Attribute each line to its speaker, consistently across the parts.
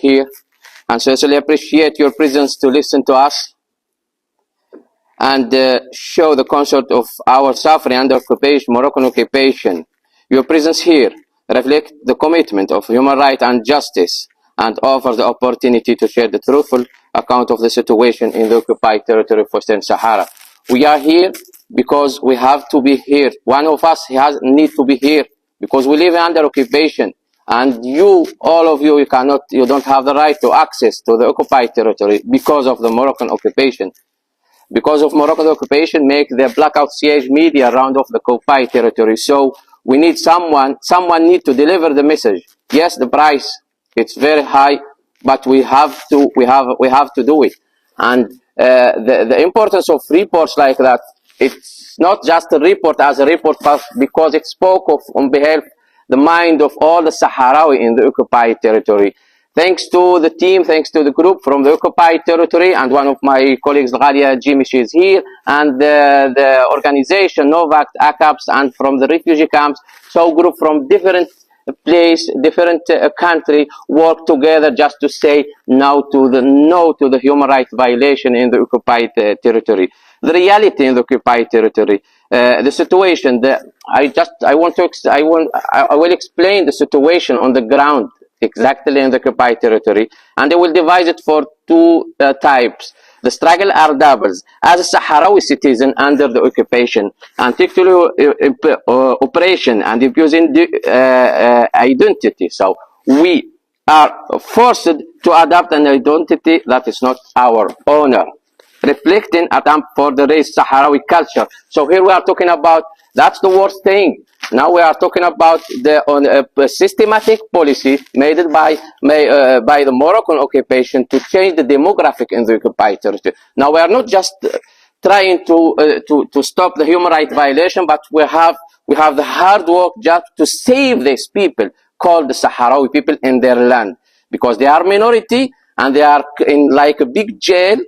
Speaker 1: here and sincerely appreciate your presence to listen to us and show the concert of our suffering under occupation, Moroccan occupation. Your presence here reflects the commitment of human rights and justice and offers the opportunity to share the truthful account of the situation in the occupied territory of Western Sahara. We are here because we have to be here. One of us need to be here because we live under occupation. And you, all of you, you don't have the right to access to the occupied territory because of the Moroccan occupation. Because of Moroccan occupation, make the blackout siege media round of the occupied territory. So we need someone need to deliver the message. Yes, the price, it's very high, but we have to do it. And the importance of reports like that, it's not just a report as a report, but because it spoke of on behalf the mind of all the Sahrawi in the occupied territory. Thanks to the team, thanks to the group from the occupied territory, and one of my colleagues, Ghalia Jimmy, is here, and the organization, Novak, ACAPS, and from the refugee camps. So group from different place, different country work together just to say no to the human rights violation in the occupied territory. The reality in the occupied territory, the situation. I will explain the situation on the ground exactly in the occupied territory, and I will divide it for two types. The struggle are doubles. As a Sahrawi citizen under the occupation and technical operation and abusing identity. So we are forced to adopt an identity that is not our honor, reflecting attempt for the race Sahrawi culture. So here we are talking about, that's the worst thing. Now we are talking about the systematic policy made by the Moroccan occupation to change the demographic in the occupied territory. Now we are not just trying to stop the human rights violation, but we have the hard work just to save these people called the Sahrawi people in their land, because they are minority and they are in like a big jail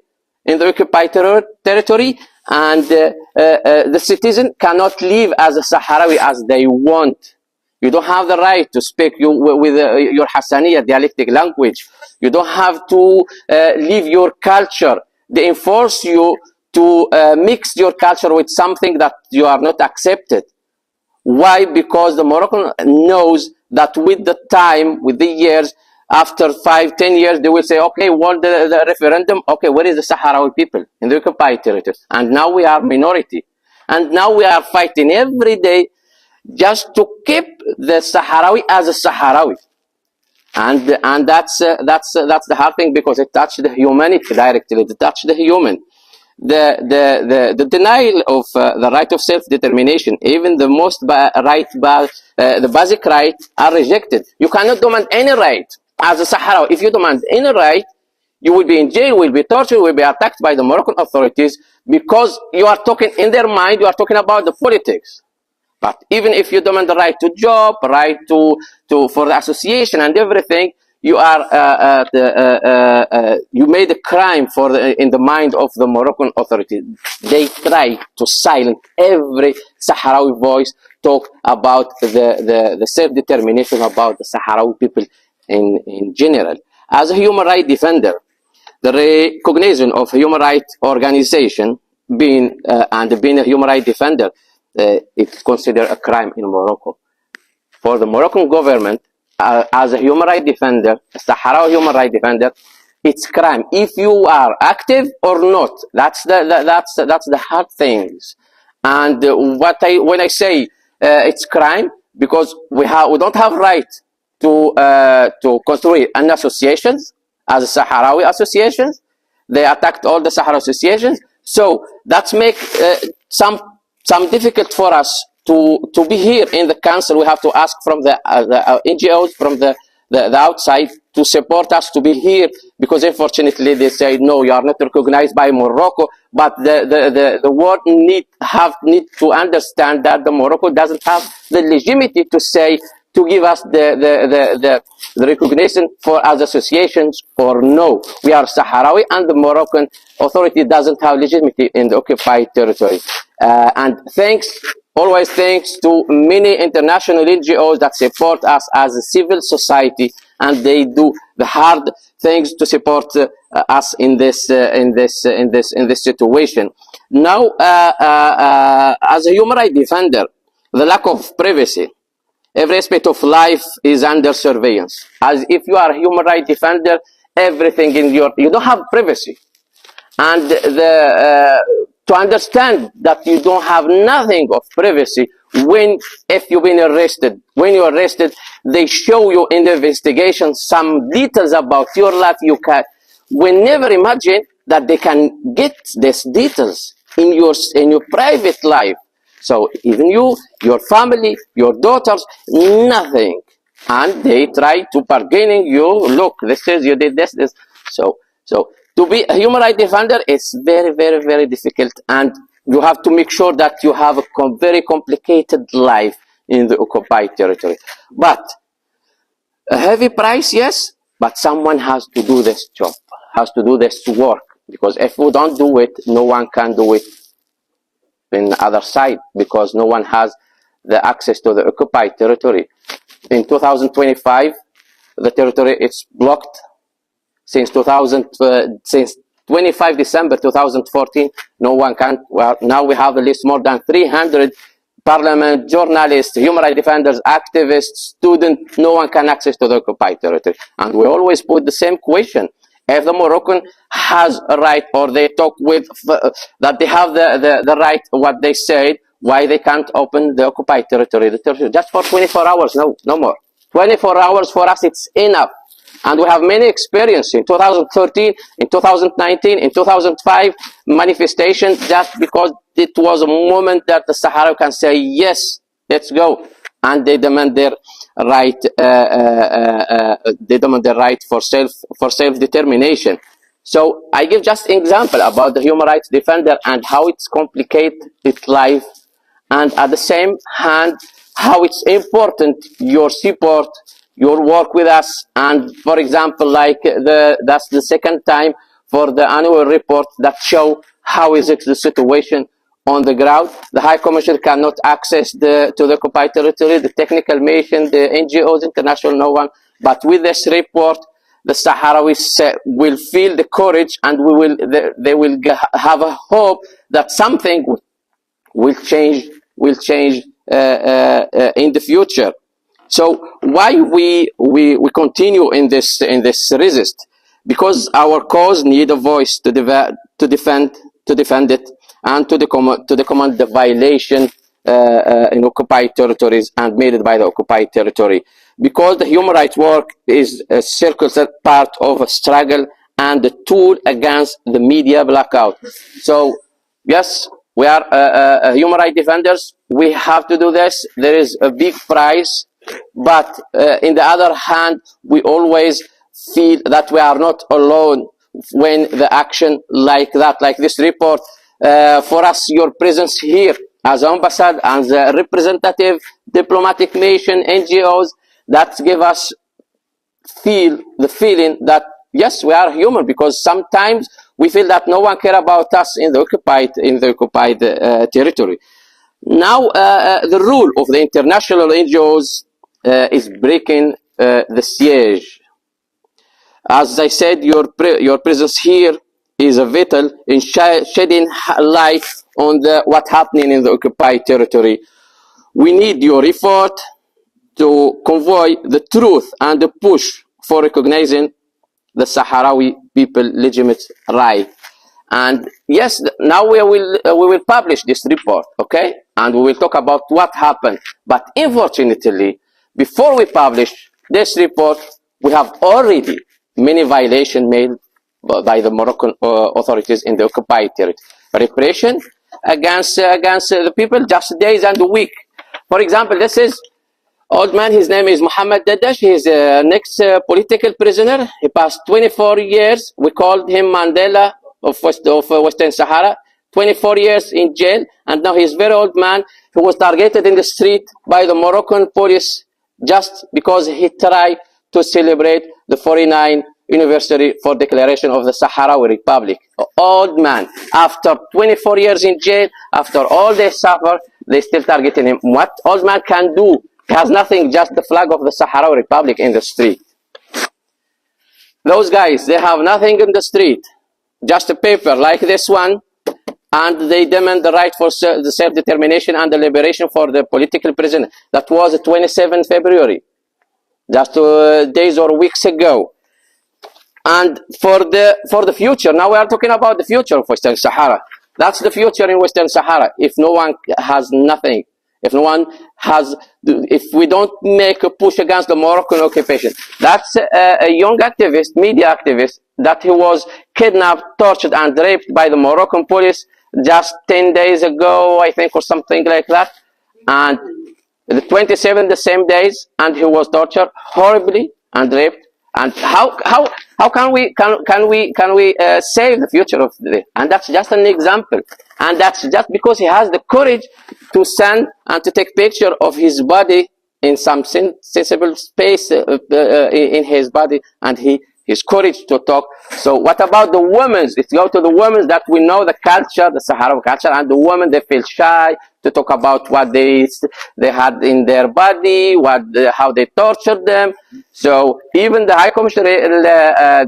Speaker 1: in the occupied territory, and the citizen cannot live as a Sahrawi as they want. You don't have the right to speak with your Hassaniya dialectic language. You don't have to live your culture. They enforce you to mix your culture with something that you are not accepted. Why? Because the Moroccan knows that with the time, with the years, after 5-10 years, they will say, okay, won the referendum. Okay, where is the Sahrawi people in the occupied territory? And now we are minority. And now we are fighting every day just to keep the Sahrawi as a Sahrawi. And that's the hard thing, because it touches the humanity directly. It touches the human. The denial of the right of self-determination, even the most the basic rights are rejected. You cannot demand any right as a Sahrawi. If you demand any right, you will be in jail, will be tortured, will be attacked by the Moroccan authorities, because you are talking in their mind, you are talking about the politics. But even if you demand the right to job, right for the association and everything, you are you made a crime in the mind of the Moroccan authorities. They try to silence every Sahrawi voice, talk about the self-determination about the Sahrawi people in general. As a human rights defender, the recognition of human rights organization being a human rights defender, it's considered a crime in Morocco. For the Moroccan government, as a human rights defender, a Sahrawi human rights defender, it's crime if you are active or not. That's the hard things. And when I say it's crime, because we don't have right to construct an associations as Sahrawi associations. They attacked all the Sahrawi associations. So that's make some difficult for us to be here in the council. We have to ask from the NGOs from the outside to support us to be here, because unfortunately they say no, you are not recognized by Morocco. But the world need to understand that the Morocco doesn't have the legitimacy to give us the recognition for as associations or no. We are Sahrawi, and the Moroccan authority doesn't have legitimacy in the occupied territory. And always thanks to many international NGOs that support us as a civil society and they do the hard things to support us in this situation. Now, as a human rights defender, the lack of privacy, every aspect of life is under surveillance. As if you are a human rights defender, everything in you don't have privacy. And to understand that you don't have nothing of privacy if you've been arrested. When you're arrested, they show you in the investigation some details about your life. We never imagine that they can get these details in your private life. So even you, your family, your daughters, nothing. And they try to bargaining you. Look, this is you did this. So to be a human rights defender, it's very, very, very difficult, and you have to make sure that you have a very complicated life in the occupied territory. But a heavy price, yes, but someone has to do this job, has to do this work, because if we don't do it, no one can do it in the other side, because no one has the access to the occupied territory. In 2025, the territory is blocked. Since 25 December 2014, no one can. Well, now we have at least more than 300 parliament, journalists, human rights defenders, activists, students. No one can access to the occupied territory. And we always put the same question. If the Moroccan has a right, or they talk with, that they have the right, what they said, why they can't open the occupied territory, just for 24 hours, no more. 24 hours for us, it's enough. And we have many experience in 2013, in 2019, in 2005, manifestation, just because it was a moment that the Sahara can say, yes, let's go. And they demand their right, for self-determination. So I give just an example about the human rights defender and how it's complicated its life, and at the same hand, how it's important your support, your work with us. And for example, like that's the second time for the annual report that show how is it the situation on the ground. The High Commissioner cannot access to the occupied territory, the technical mission, the NGOs, international, no one. But with this report, the Sahrawis will feel the courage, and they will have a hope that something will change in the future. So why we continue in this resist? Because our cause need a voice to defend it, and to command the violation in occupied territories and made by the occupied territory. Because the human rights work is a circular part of a struggle and a tool against the media blackout. So yes, we are human rights defenders. We have to do this. There is a big price, but in the other hand, we always feel that we are not alone when the action like that, like this report. For us, your presence here as ambassador, as a representative, diplomatic mission, NGOs, that give us the feeling that yes, we are human, because sometimes we feel that no one care about us in the occupied territory. Now, the rule of the international NGOs is breaking the siege. As I said, your presence here is vital in shedding light on what's happening in the occupied territory. We need your effort to convey the truth and the push for recognizing the Sahrawi people legitimate right. And yes, now we will publish this report, okay? And we will talk about what happened. But unfortunately, before we publish this report, we have already many violations made by the Moroccan authorities in the occupied territory. Repression against the people, just days and a week. For example, this is old man, his name is Mohammed Dadash. He's an ex-political prisoner. He passed 24 years. We called him Mandela of Western Sahara. 24 years in jail, and now he's a very old man who was targeted in the street by the Moroccan police just because he tried to celebrate the 49th anniversary for declaration of the Sahrawi Republic. Old man, after 24 years in jail, after all they suffer, they still targeting him. What old man can do? He has nothing, just the flag of the Sahrawi Republic in the street. Those guys, they have nothing in the street, just a paper like this one, and they demand the right for the self-determination and the liberation for the political prisoner. That was 27 February, just days or weeks ago. And for the future, now we are talking about the future of Western Sahara. That's the future in Western Sahara. If no one has nothing, if no one has, if we don't make a push against the Moroccan occupation. That's a young activist, media activist, that he was kidnapped, tortured, and raped by the Moroccan police just 10 days ago, I think, or something like that. And the 27, the same days, and he was tortured horribly and raped. And how can we save the future of the? And that's just an example. And that's just because he has the courage to send and to take picture of his body in some sensible space in his body, and his courage to talk. So what about the women? Let's go to the women that we know the culture, the Sahara culture, and the women, they feel shy to talk about what they had in their body, how they tortured them. So even the High Commissioner,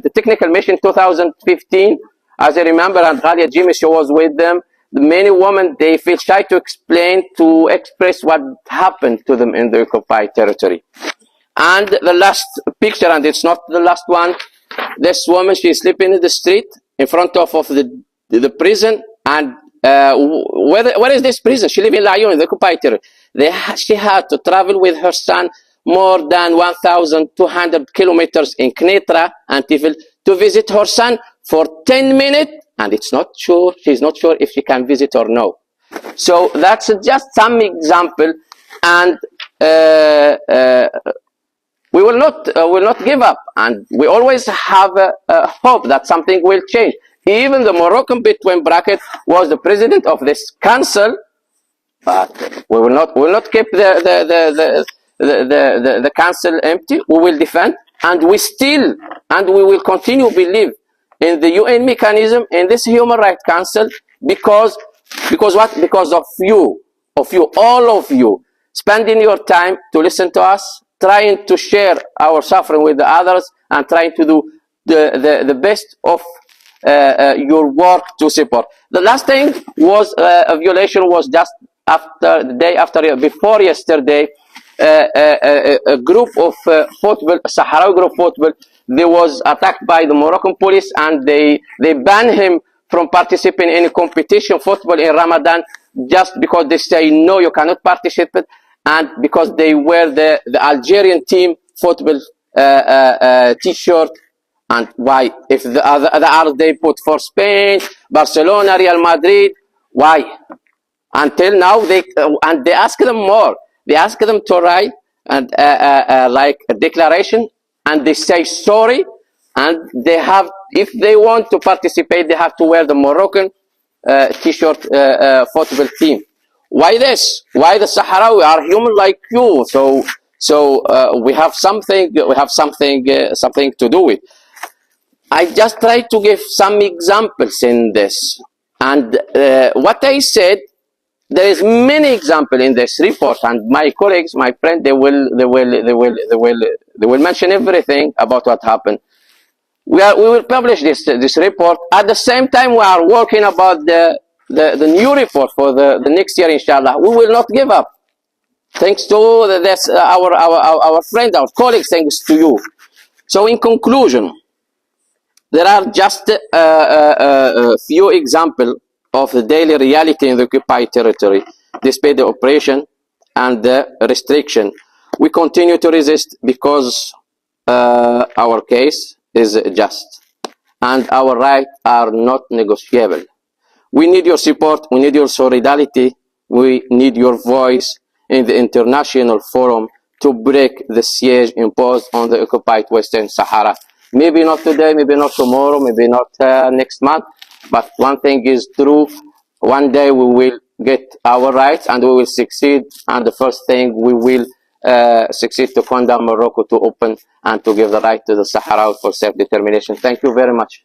Speaker 1: the technical mission 2015, as I remember, and Ghalia Jimmy, she was with them. Many women, they feel shy to express what happened to them in the occupied territory. And the last picture, and it's not the last one, this woman, she's sleeping in the street in front of the prison. And where is this prison? She lives in Laayoune, in the occupied territory. She had to travel with her son more than 1,200 kilometers in Knetra and Tifel to visit her son for 10 minutes. And she's not sure if she can visit or no. So that's just some example. And we will not give up, and we always have a hope that something will change. Even the Moroccan, between brackets, was the president of this council, but we will not keep the council empty. We will defend, and we will continue to believe in the UN mechanism, in this Human Rights Council, because what? Because of you, all of you, spending your time to listen to us, trying to share our suffering with the others, and trying to do the best of your work to support. The last thing was a violation was just after the day after, before yesterday, a group of football, Sahrawi group football, they was attacked by the Moroccan police, and they banned him from participating in competition football in Ramadan, just because they say no, you cannot participate, and because they wear the Algerian team football t-shirt. And why? If the other they put for Spain, Barcelona, Real Madrid, why? Until now they ask them more. They ask them to write and like a declaration, and they say sorry, and they have, if they want to participate, they have to wear the Moroccan t-shirt football team. Why this? Why the Sahrawi are human like you? So we have something to do with. I just try to give some examples in this, and what I said, there is many examples in this report, and my colleagues, my friends, they will mention everything about what happened. We will publish this report. At the same time, we are working about the new report for the next year, inshallah. We will not give up. Thanks to our friends, our colleagues, thanks to you. So in conclusion, there are just a few examples of the daily reality in the occupied territory. Despite the oppression and the restriction, we continue to resist because our case is just, and our rights are not negotiable. We need your support, we need your solidarity, we need your voice in the international forum to break the siege imposed on the occupied Western Sahara. Maybe not today, maybe not tomorrow, maybe not next month, but one thing is true: one day we will get our rights and we will succeed, and the first thing we will succeed to condemn Morocco to open and to give the right to the Sahara for self-determination. Thank you very much.